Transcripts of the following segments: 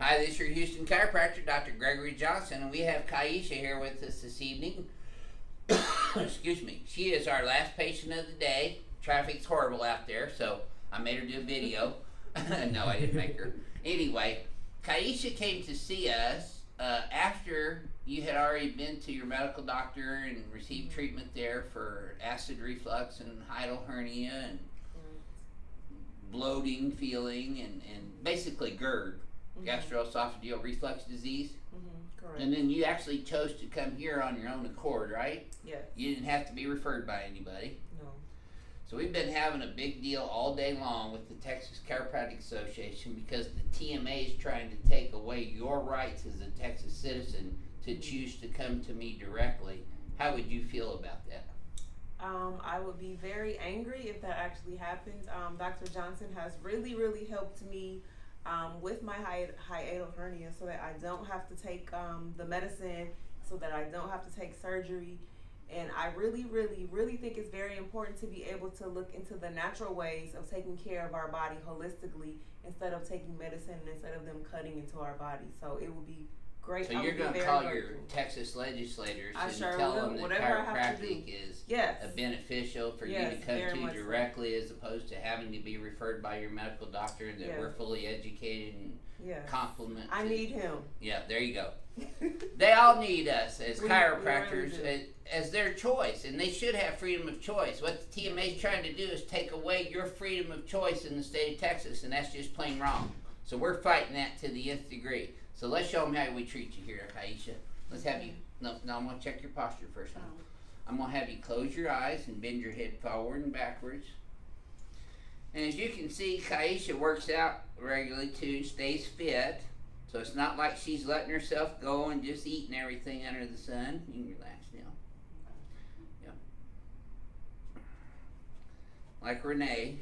Hi, this is your Houston chiropractor, Dr. Gregory Johnson, and we have Kaisha here with us this evening. Excuse me. She is our last patient of the day. Traffic's horrible out there, so I made her do a video. No, I didn't make her. Anyway, Kaisha came to see us after you had already been to your medical doctor and received treatment there for acid reflux and hiatal hernia and bloating feeling and basically GERD, gastroesophageal reflux disease. Correct. And then you actually chose to come here on your own accord, right? Yes. You didn't have to be referred by anybody. No. So we've been having a big deal all day long with the Texas Chiropractic Association because the TMA is trying to take away your rights as a Texas citizen to choose to come to me directly. How would you feel about that? I would be very angry if that actually happens. Dr. Johnson has really helped me with my hiatal hernia so that I don't have to take the medicine, so that I don't have to take surgery. And I really think it's very important to be able to look into the natural ways of taking care of our body holistically instead of taking medicine, instead of them cutting into our body. So it would be great. So you're going to call your Texas legislators and tell them that chiropractic is beneficial for you to come to directly as opposed to having to be referred by your medical doctor, and that we're fully educated and compliment. I need him. Yeah, there you go. They all need us as chiropractors as their choice, and they should have freedom of choice. What the TMA is trying to do is take away your freedom of choice in the state of Texas, and that's just plain wrong. So we're fighting that to the nth degree. So let's show them how we treat you here, Kaisha. Let's have you, no, I'm going to check your posture first. I'm going to have you close your eyes and bend your head forward and backwards. And as you can see, Kaisha works out regularly too, stays fit. So it's not like she's letting herself go and just eating everything under the sun. You can relax now. Yeah. Like Renee.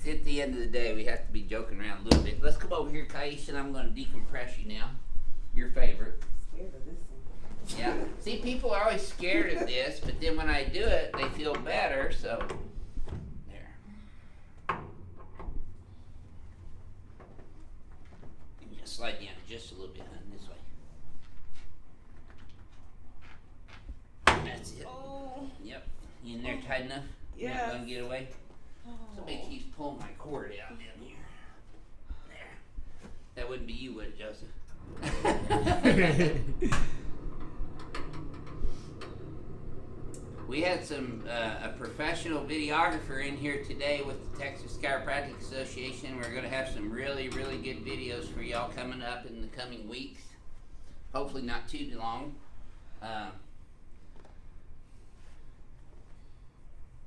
At the end of the day, we have to be joking around a little bit. Let's come over here, Kaisha, and I'm going to decompress you now. Your favorite. I'm scared of this one. Yeah. See, people are always scared of this, but then when I do it, they feel better, so there. You can just slide down just a little bit, hun, this way. That's it. Oh. Yep. You in there tight enough? Yeah. You're not going to get away? Oh. Somebody keeps pulling my cord out down here. There. That wouldn't be you, would it, Joseph? We had a professional videographer in here today with the Texas Chiropractic Association. We're going to have some really good videos for y'all coming up in the coming weeks. Hopefully not too long.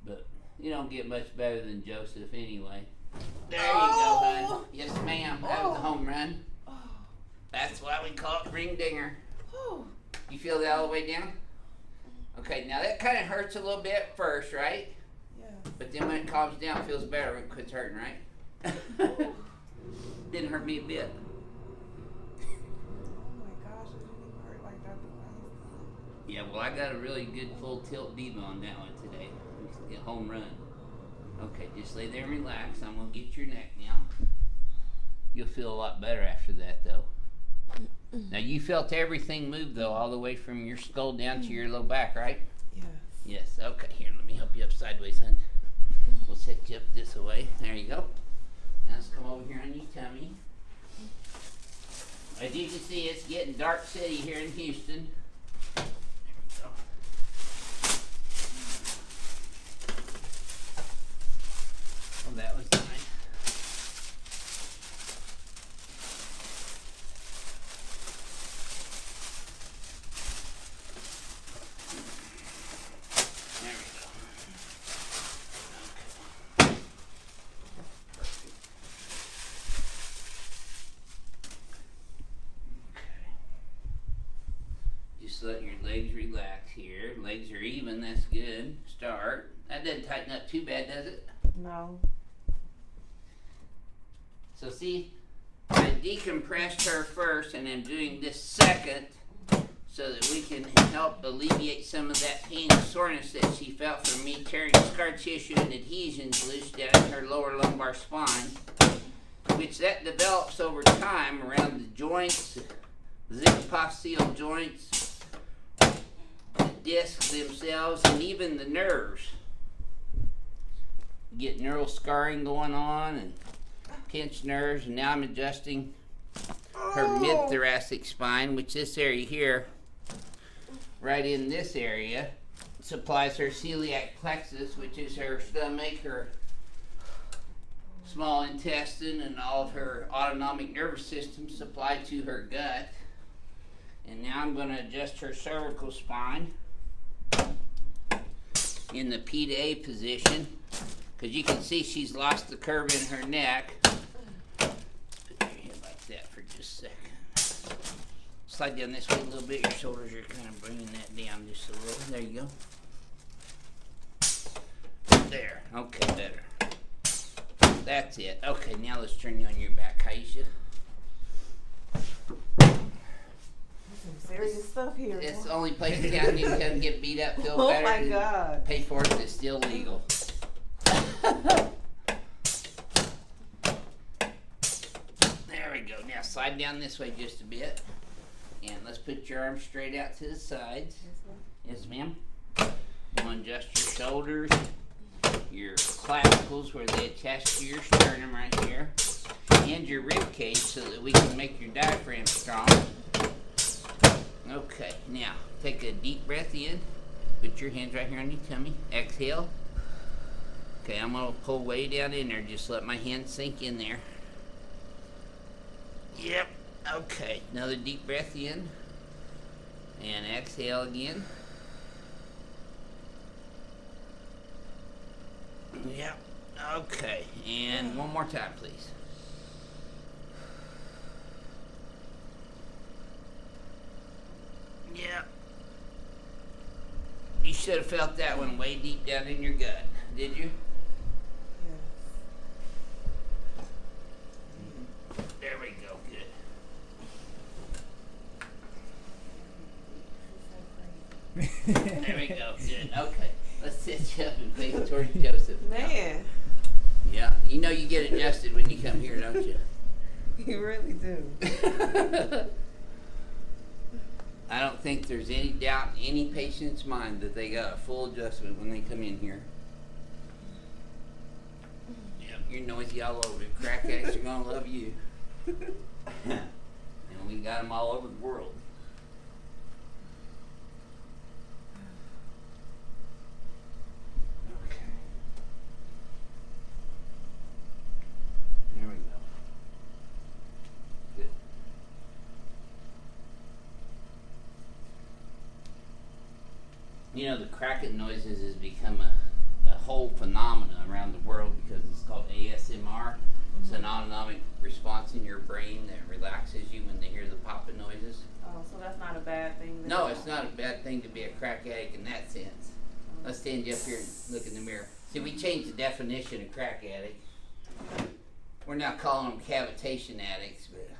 But you don't get much better than Joseph anyway. There you go, hon. Yes, ma'am. That was a home run. That's why we call it Ringdinger. You feel that all the way down? Okay, now that kind of hurts a little bit at first, right? Yeah. But then when it calms down, it feels better when it quits hurting, right? Didn't hurt me a bit. Oh my gosh, it didn't even hurt like that the last time. Yeah, well, I got a really good full tilt diva on that one today. A home run. Okay, just lay there and relax. I'm going to get your neck now. You'll feel a lot better after that, though. Now, you felt everything move, though, all the way from your skull down to your low back, right? Yes. Yes. Okay, here, let me help you up sideways, son. We'll set you up this way. There you go. Now, let's come over here on your tummy. As you can see, it's getting dark city here in Houston. There we go. Oh, that was nice. There we go. Okay. Just let your legs relax here. Legs are even, that's good. Start. That doesn't tighten up too bad, does it? No. So see, I decompressed her first and I'm doing this second so that we can help alleviate some of that pain and soreness that she felt from me tearing scar tissue and adhesions loose down in her lower lumbar spine. which that develops over time around the joints, the zygapophyseal joints, the discs themselves, and even the nerves. You get neural scarring going on and pinched nerves, and now I'm adjusting her mid-thoracic spine, which this area here, right in this area, supplies her celiac plexus, which is her stomach, her small intestine, and all of her autonomic nervous system supplied to her gut. And now I'm going to adjust her cervical spine in the P to A position, because you can see she's lost the curve in her neck. Put your head like that for just a second. Slide down this way a little bit. Your shoulders are kind of bringing that down just a little. There you go. There. Okay, better. That's it. Okay, now let's turn you on your back, Aisha. Some serious stuff here. It's the only place in town you can get beat up, feel Oh better, my and God. pay for it, and it's still legal. There we go. Now slide down this way just a bit. And let's put your arms straight out to the sides. Yes, ma'am. You want to adjust your shoulders, your clavicles where they attach to your sternum right here, and your rib cage so that we can make your diaphragm strong. Okay, now take a deep breath in. Put your hands right here on your tummy. Exhale. Okay, I'm going to pull way down in there. Just let my hands sink in there. Yep. Okay, another deep breath in. And exhale again. Yep. Okay, and one more time, please. Yep. You should have felt that one way deep down in your gut, did you? There we go, good. There we go, good. Okay, let's sit you up and face towards Joseph. Man. Yeah, you know you get adjusted when you come here, don't you? You really do. I don't think there's any doubt in any patient's mind that they got a full adjustment when they come in here. Yep, you're noisy all over. Crack addicts are gonna love you. And we got them all over the world. Okay. There we go. Good. You know, the cracking noises has become a whole phenomenon around the world because it's called ASMR. It's an autonomic response in your brain that relaxes you when they hear the popping noises. Oh, so that's not a bad thing. No, it's not a bad thing to be a crack addict in that sense. Let's stand you up here and look in the mirror. See, we changed the definition of crack addict. We're not calling them cavitation addicts, but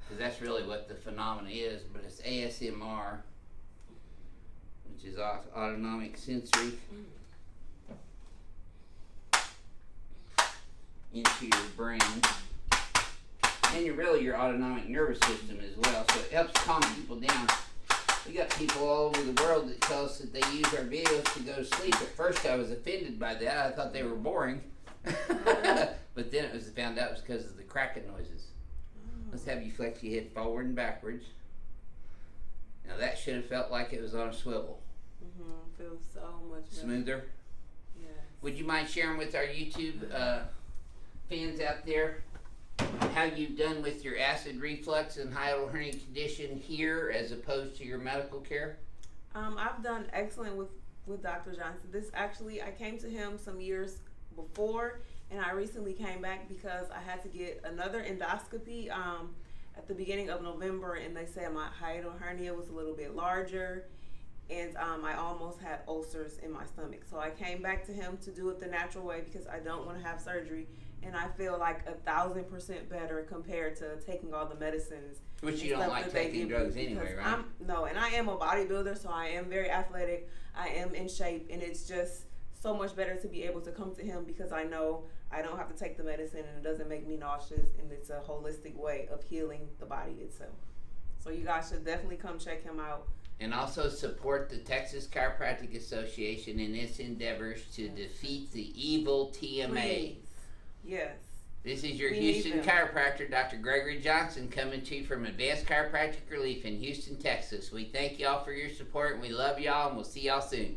because that's really what the phenomenon is. But it's ASMR, which is autonomic sensory into your brain, and your autonomic nervous system as well. So it helps calm people down. We got people all over the world that tell us that they use our videos to go to sleep. At first I was offended by that. I thought they were boring. But then it was found out it was because of the cracking noises. Let's have you flex your head forward and backwards. Now that should have felt like it was on a swivel. Feels so much better. Smoother. Yes. Would you mind sharing with our YouTube fans out there how you've done with your acid reflux and hiatal hernia condition here as opposed to your medical care? I've done excellent with Dr. Johnson. This actually, I came to him some years before, and I recently came back because I had to get another endoscopy at the beginning of November, and they said my hiatal hernia was a little bit larger, and I almost had ulcers in my stomach. So I came back to him to do it the natural way because I don't want to have surgery, and I feel like 1,000% better compared to taking all the medicines. Which you don't like taking drugs anyway, right? No, and I am a bodybuilder, so I am very athletic. I am in shape, and it's just so much better to be able to come to him because I know I don't have to take the medicine and it doesn't make me nauseous, and it's a holistic way of healing the body itself. So you guys should definitely come check him out. And also support the Texas Chiropractic Association in its endeavors to defeat the evil TMA. Please. Yes. This is your We Houston need them. chiropractor, Dr. Gregory Johnson, coming to you from Advanced Chiropractic Relief in Houston, Texas. We thank y'all for your support, and we love y'all, and we'll see y'all soon.